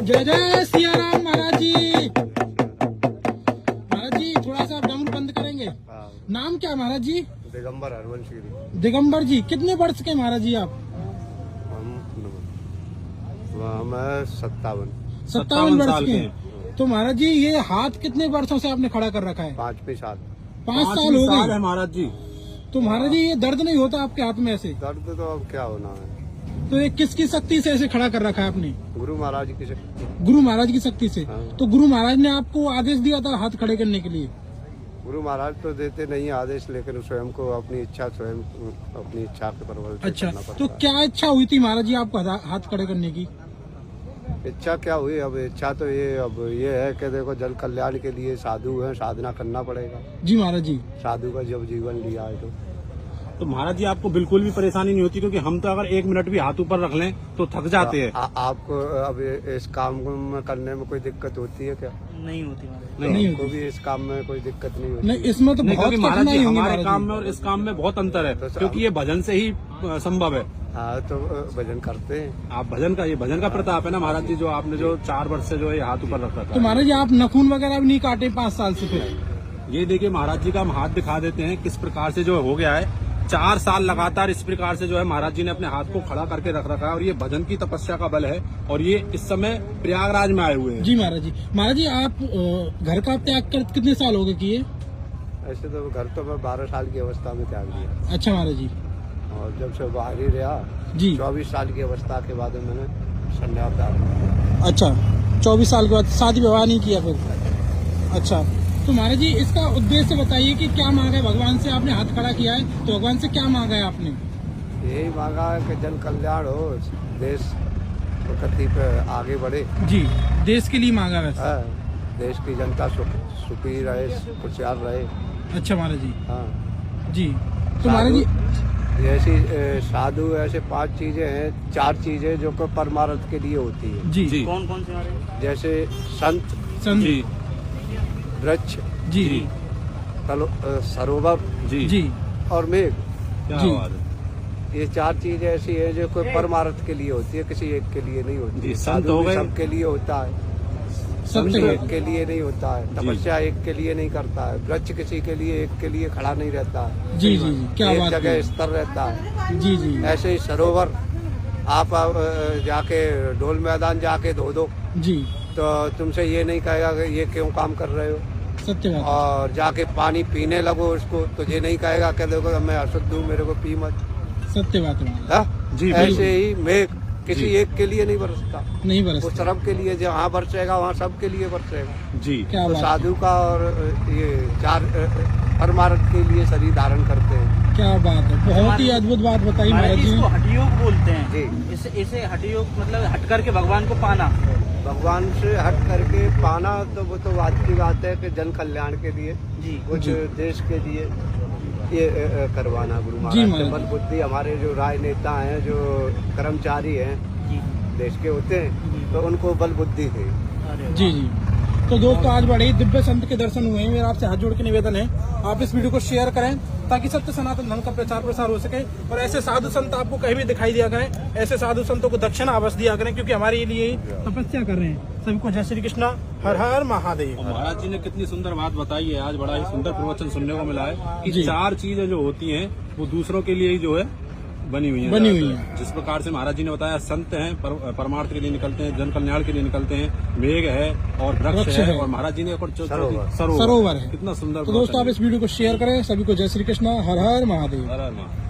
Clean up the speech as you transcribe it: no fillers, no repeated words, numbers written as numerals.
जय जय सिया राम महाराज जी। महाराज जी थोड़ा सा डमरू बंद करेंगे। नाम क्या है महाराज जी? दिगंबर हरवंश गिरी। दिगंबर जी कितने वर्ष के महाराज जी आप? हम 57 वर्ष के। तो महाराज जी ये हाथ कितने वर्षों से आपने खड़ा कर रखा है? 5 साल। 5 साल हो गए महाराज जी। तो महाराज जी ये दर्द नहीं होता आपके हाथ में ऐसे? दर्द तो अब क्या होना है। तो ये किसकी शक्ति से ऐसे खड़ा कर रखा है आपने? गुरु महाराज की शक्ति। गुरु महाराज की शक्ति से। हाँ। तो गुरु महाराज ने आपको आदेश दिया था हाथ खड़े करने के लिए? गुरु महाराज तो देते नहीं आदेश, लेकिन स्वयं को अपनी इच्छा के परवल अच्छा करना पड़ता तो है। क्या इच्छा हुई थी महाराज जी आपको हाथ खड़े करने की? इच्छा क्या हुई? अब इच्छा तो ये है कि देखो जन कल्याण के लिए साधु है, साधना करना पड़ेगा। जी महाराज जी। साधु का जब जीवन लिया है तो महाराज जी आपको बिल्कुल भी परेशानी नहीं होती? क्योंकि हम तो अगर 1 मिनट भी हाथ ऊपर रख लें तो थक जाते हैं। आपको अब इस काम में करने में कोई दिक्कत होती है क्या? नहीं होती महाराज। नहीं हमको भी इस काम में कोई दिक्कत नहीं होती। नहीं इसमें तो नहीं, बहुत क्योंकि महाराज जी कठिनाई होंगी हमारे महाराज काम जी। में और इस काम में बहुत अंतर है, तो क्योंकि ये भजन से ही संभव है। हाँ तो भजन करते हैं। आप भजन का प्रताप है ना महाराज जी, जो आपने जो 4 वर्ष से जो है हाथ ऊपर रख रखा तो है। महाराज जी आप नखून वगैरह भी नहीं काटे 5 साल से? फिर ये देखिए महाराज जी का हम हाथ दिखा देते हैं किस प्रकार से जो हो गया है। 4 साल लगातार इस प्रकार से जो है महाराज जी ने अपने हाथ को खड़ा करके रख रखा है, और ये भजन की तपस्या का बल है। और ये इस समय प्रयागराज में आए हुए हैं। जी महाराज जी। महाराज जी आप घर का त्याग कर कितने साल हो गए किए? ऐसे तो घर तो मैं 12 साल की अवस्था में त्याग दिया, अच्छा महाराज जी। और जब से बाहर ही रहा जी 24 साल की अवस्था के बाद मैंने संन्यास धारण किया। अच्छा 24 साल के बाद शादी विवाह नहीं किया फिर? अच्छा तो महाराज जी इसका उद्देश्य बताइए कि क्या मांगा है भगवान से? आपने हाथ खड़ा किया है तो भगवान से क्या मांगा है आपने? यही मांगा है कि जन कल्याण हो, देश प्रगति पे आगे बढ़े। जी देश के लिए मांगा वैसे? हाँ, देश की जनता सुखी रहे, खुशहाल रहे। अच्छा महाराज जी। हाँ जी तो महाराज जी ऐसी साधु ऐसे 5 चीजें हैं, 4 चीजें जो कि परमार्थ के लिए होती है। जी कौन कौन से महाराज? जैसे संत, संत जी वृक्ष, जी सरोवर जी और मेघ। क्या जी। बात है। ये 4 चीजें ऐसी है जो कोई परमार्थ के लिए होती है, किसी एक के लिए नहीं होती। जी, संत साधु हो भी गए। सबके लिए होता है, सत्य किसी बात एक है। के लिए नहीं होता है। तपस्या एक के लिए नहीं करता है। वृक्ष किसी के लिए एक के लिए खड़ा नहीं रहता है, जी जी जी क्या एक बात जगह है। स्तर रहता है। जी जी ऐसे ही सरोवर आप जाके ढोल मैदान जाके धो दो जी तो तुमसे ये नहीं कहेगा कि ये क्यों काम कर रहे हो। सत्य बात और जाके पानी पीने लगो उसको तो ये नहीं कहेगा कि देखो मैं अशुद्ध हूँ, मेरे को पी मत। है। सत्य बात है महाराज। हाँ? जी, ऐसे ही मेघ किसी जी। एक के लिए नहीं बरसता, नहीं वो बरसता। सब के लिए, जहाँ बरसेगा वहाँ सब के लिए बरसेगा। जी क्या तो बात है। साधु का और ये 4 परमार्थ के लिए शरीर धारण करते हैं। क्या बात है। बहुत ही अद्भुत बात बताई महाराज महाराज जी जी इसको हठयोग बोलते हैं। जी। इसे हठयोग मतलब हट करके भगवान को पाना। भगवान से हट करके पाना तो वो तो बात की बात है कि जन कल्याण के लिए, जी कुछ जी। देश के लिए ये करवाना। गुरु जी महाराज महाराज। के बल बुद्धि, हमारे जो राजनेता हैं, जो कर्मचारी हैं जी देश के होते हैं, तो उनको बल बुद्धि है। अरे जी जी। तो दोस्तों आज बड़े ही दिव्य संत के दर्शन हुए हैं। मेरा आपसे हाथ जोड़ के निवेदन है आप इस वीडियो को शेयर करें ताकि सत्य सनातन धर्म का प्रचार प्रसार हो सके, और ऐसे साधु संत आपको कहीं भी दिखाई दिया करें। ऐसे साधु संतों को दक्षिणा अवश्य दिया करें, क्योंकि हमारे लिए तपस्या कर रहे हैं। सभी को जय श्री कृष्णा, हर हर महादेव। और महाराज जी ने कितनी सुंदर बात बताई है। आज बड़ा ही सुंदर प्रवचन सुनने को मिला है कि जी। 4 चीजें जो होती हैं वो दूसरों के लिए ही जो है बनी हुई हैं। जिस प्रकार से महाराज जी ने बताया, संत हैं परमार्थ के लिए निकलते हैं, जन कल्याण के लिए निकलते हैं, मेघ है और वृक्ष है, और महाराज जी ने सरोवर सरोवर है। कितना सुंदर। तो दोस्तों आप इस वीडियो को शेयर करें। सभी को जय श्री कृष्णा, हर हर महादेव। हर हर महादेव।